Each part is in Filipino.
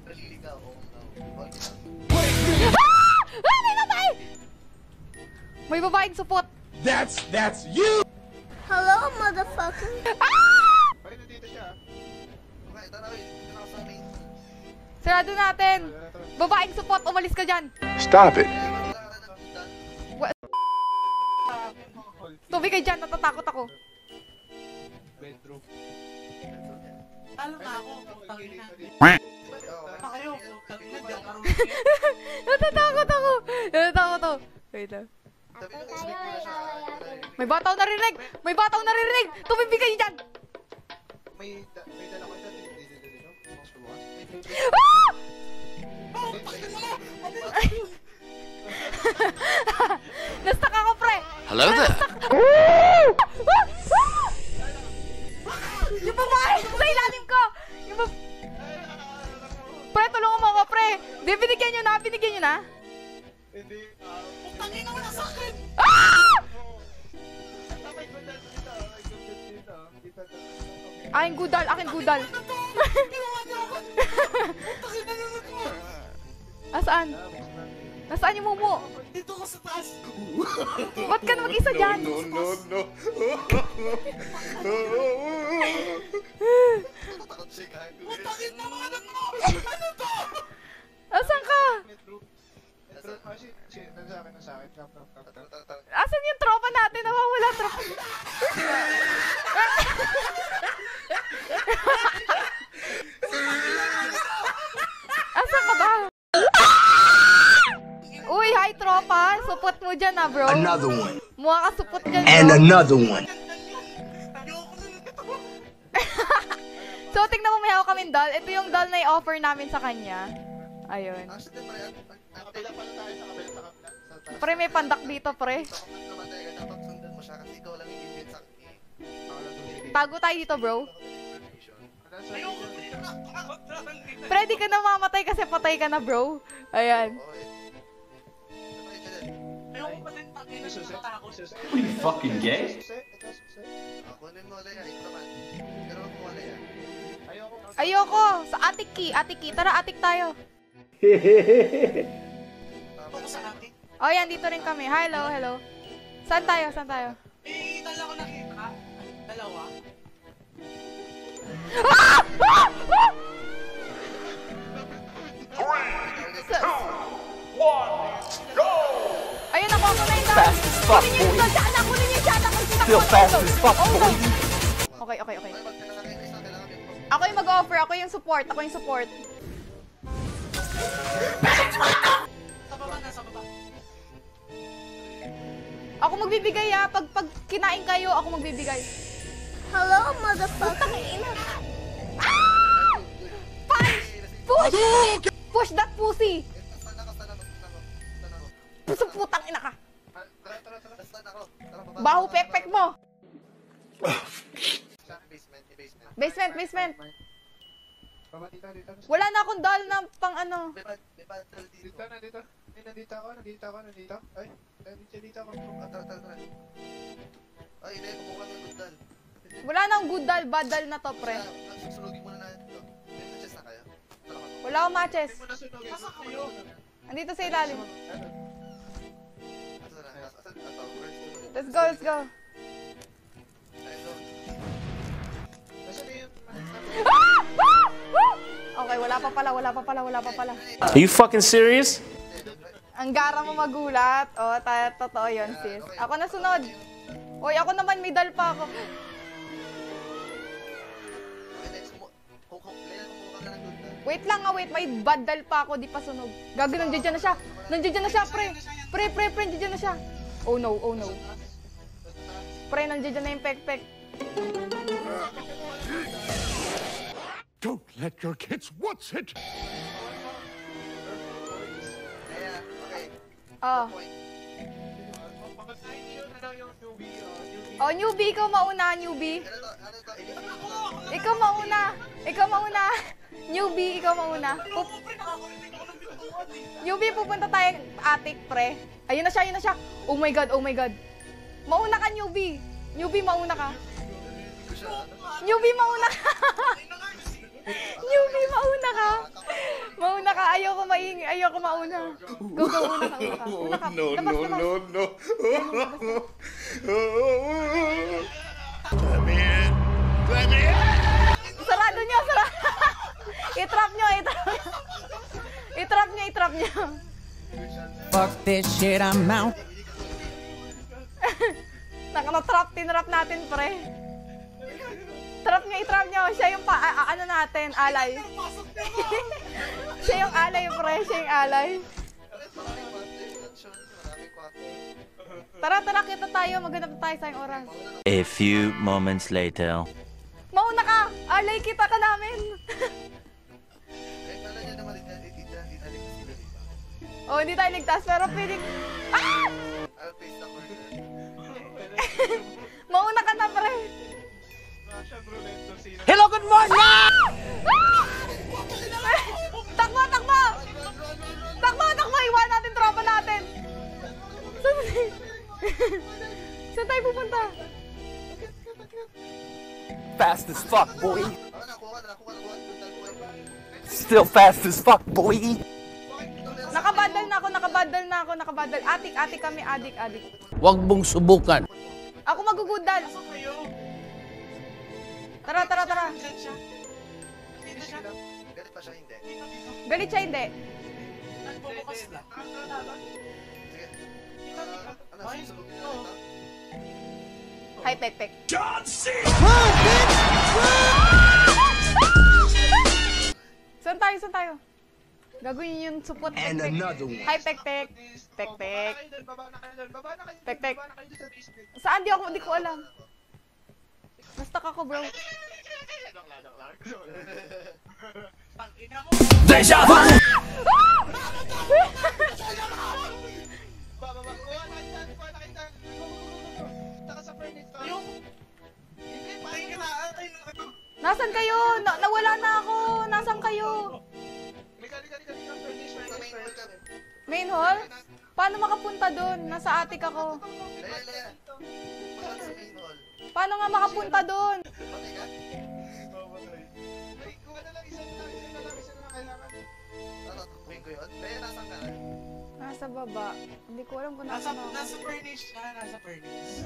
May babae! May babaeng supot! That's you! Hello, motherfucker. Bakit nandito siya? Okay, tara, Sarado natin! Babaeng supot! Umalis ka dyan! Stop it. Tubig kayo dyan! Natatakot ako! Bedroom. Talo na ako, tangina. Kayo, tangina diyan karon. Natatakot ako! Natatakot ako! Wait lang. May bataw narinig! May bataw narinig! Tumibig kayo dyan! May dala ko dyan. Dito. Mas bukas. Ah! Nastak ako, pre! Hello there. Yung babae! Sa ilalim ko! Yung Pre, tulungan mo ako, pre! Di, binigyan nyo na! Binigyan nyo na! Hindi. Tangina mo na sa akin. Ah! Aking gudal! Aking gudal! Asaan? Nasaan yung mumu? Dito ko sa taas. Ba't ka na mag-isa dyan? No. Takot siya kahit. Putangin na mga anak mo. Ano to? Asan ka? Nasa akin. Asan yung tropa natin? Nawawala tropa. Asan ka ba? Uy, hi tropa! Supot mo dyan ah, bro. Another one. Mukha ka supot dyan, And bro. another one. So, tignan mo, may hawak kaming doll. Ito yung doll na i-offer namin sa kanya. Ayun. Actually, pre, nakapila pala tayo sa kabila. Pre, may pandak dito, pre. Namatay ka, dapat sundan mo siya kasi ikaw lang yung invent sa akin. Tago tayo dito, bro. Pre, di ka na mamatay kasi patay ka na, bro. Ayan. Ayoko pa din tangina ng takot. Are you fucking gay? Kunin mo ulit yan, ito naman. Pero mo ulit yan. Ayoko! Sa atik key. Tara, atik tayo. Ako sa akin. Oh, yan. Dito rin kami. Hello. Saan tayo? Eh, dala ko nakita. Dalawa. Ah! Ayun, ako na yung doll. Kunin niyo yung doll. Kunin niyo yung doll. Feel fast as fuck, boy. Okay. Kailangan din. Ako yung mag-offer. Ako yung support. Sa baba na, sa baba. Ako magbibigay ah. Pag kinain kayo, ako magbibigay. Hello, motherfucker. Ah! Punch! Push that pussy! Puso putang ina ka! Baho pekpek mo! Basement! Wala na akong doll na pang ano. Dito. Nandito ako. Ay, nandito ako. Tara. Ay, hindi, kumuha ng good doll. Wala na akong good doll, bad doll na to, pre. Susunugin muna natin ito. May matches na kayo? Wala akong matches. Nasa kayo. Andito sa ilalim. Let's go. Okay, wala pa pala. Are you fucking serious? Ang gara mo magulat. O, totoo yun, sis. Ako na sunod. Oy, ako naman, may dal pa ako. Wait lang wait. May bad dal pa ako, di pa sunog. Gago, nandiyan na siya. Pre, nandiyan na siya. Oh no. Pre, nandiyan na yung pek-pek. Don't let your kids watch it. Oh. Oh, newbie, ikaw mauna, newbie. Ikaw mauna. Newbie, ikaw mauna. Newbie, pupunta tayo attic, pre. Ayun na siya. Oh my god. Mauna ka, newbie. Newbie, mauna ka. Newbie, mauna ka. maingay. Ayoko mauna. Go, go, una ka, una ka. Una ka. Labas, labas. no. Sarado nyo, sarado. I-trap nyo, i-trap nyo. I-trap nyo, i-trap nyo. Fuck this shit, I'm out. Nakana-trap, tinrap natin, pre. Trap nyo, i-trap nyo. Siya yung ano natin, alay. Siya yung alay, pre. Siya yung alay. Tara, tara, kita tayo. Maghanap tayo sa oras. A few moments later. Mauna ka! Alay, kita ka namin! Oh, hindi tayo ligtas, pero piling... Ah! Mauna ka na, pre! Hello, good morning! Ah! Takbo, takbo! Takbo, takbo! Iwan natin tropa natin! Saan tayo pupunta? Fast as fuck, boy. Still fast as fuck, boy. Nakabadal na ako, nakabadal na ako, nakabadal. Atik, atik kami, adik, adik. Huwag mong subukan. Ako magugudal. Tara, tara, tara. Diyan siya. Dito siya. Galit pa siya, hindi. Galit siya, hindi. Nagbubukas lang. Sige. Ano, susulugin na ito? Hi, Pek Pek. Saan tayo, saan tayo? Gagawin yung support, Pek Pek. Hi, Pek Pek. Pek Pek. Baba na kayo doon. Baba na kayo doon. Pek Pek. Baba na kayo doon sa basement. Saan? Di ko alam. Nastak ako, bro. Tangina mo. Deja vu! Baba. Kuha na kayo dyan. Taka sa furnace. Ayun. Hindi, patay ka na. Nasaan kayo? Nawala na ako. Nasaan kayo? Lika, furnace. Main hall? Paano makapunta doon? Nasa atik ako. Laya. Paano sa main hall? Paano nga makapunta doon? Patay ka? Ay, kuha na lang. Isa na lang kailangan. Tatakbuhin ko yun. Laya, nasaan ka na? Nasa baba. Hindi ko alam kung nasaan ako. Nasa furnace siya. Nasa furnace.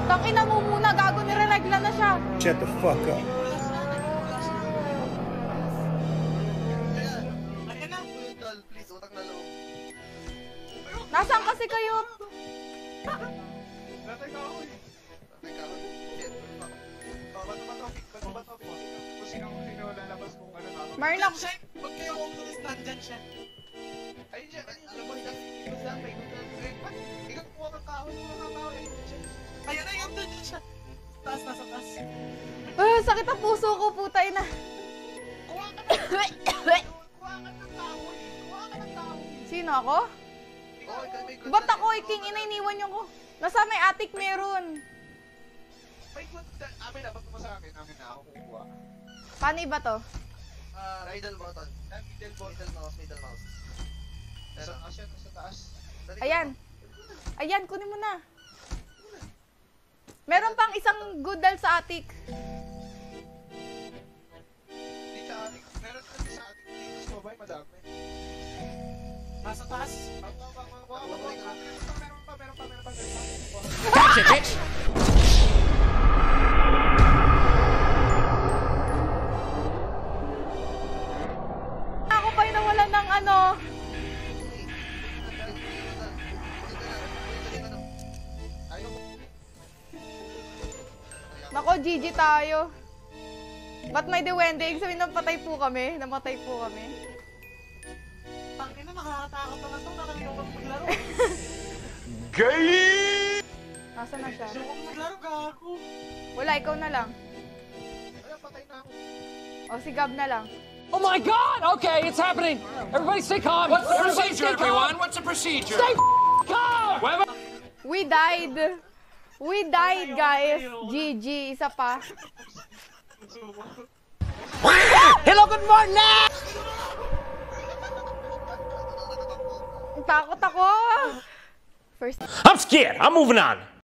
Tangina mo muna. Gago, nireregla na siya. Shut the fuck up. Ayan na. Tol, please, utang na loob. Nasaan kasi kayo? Natay ka ako eh. Patay ka. Shit, fuck. Bato ba topic? Kung sino lalabas kung ano na. Marlon, Huwag kayo umalis, nandyan siya. Ayun siya, alam mo, ikaw kuha kang kahoy, ayun siya. Ayun na, yun doon siya. Taas, nasa taas. sakit ang puso ko, putay na. Kuha ka ng kahoy. Sino ako? Oh, ikaw may good Ba't na- ako? King ina, iniwan niyo ko. Nasa may attic meron. May good, amin na, ba't mo sa akin? Amin na, ako kukuha. Paano iba to? Middle button. Middle mouse. Sa taas yan, sa taas. Dali, Ayan. Ayan, kunin mo na. Meron pang isang goodal sa attic. Di sa atin, meron kasi sa atin dito sa babay, madami. Nasa taas. Meron pa. Gotcha, bitch! Ako pa yung nawalan ng ano. Nako, GG tayo. Ba't may duwende? Ibig sabihin, namatay po kami. Tangina, nakakatakot na ito. Nakalimutan maglaro. Nasaan na siya? Gusto kong maglaro, gago. Wala, ikaw na lang. Ayun, patay na ako. O, si Gab na lang. Oh my god! Okay, it's happening! Everybody stay calm! What's the procedure, everyone? What's the procedure? Stay calm! We died. We died, guys. GG. Isa pa. Hello, good morning! Takot ako. First. I'm scared. I'm moving on.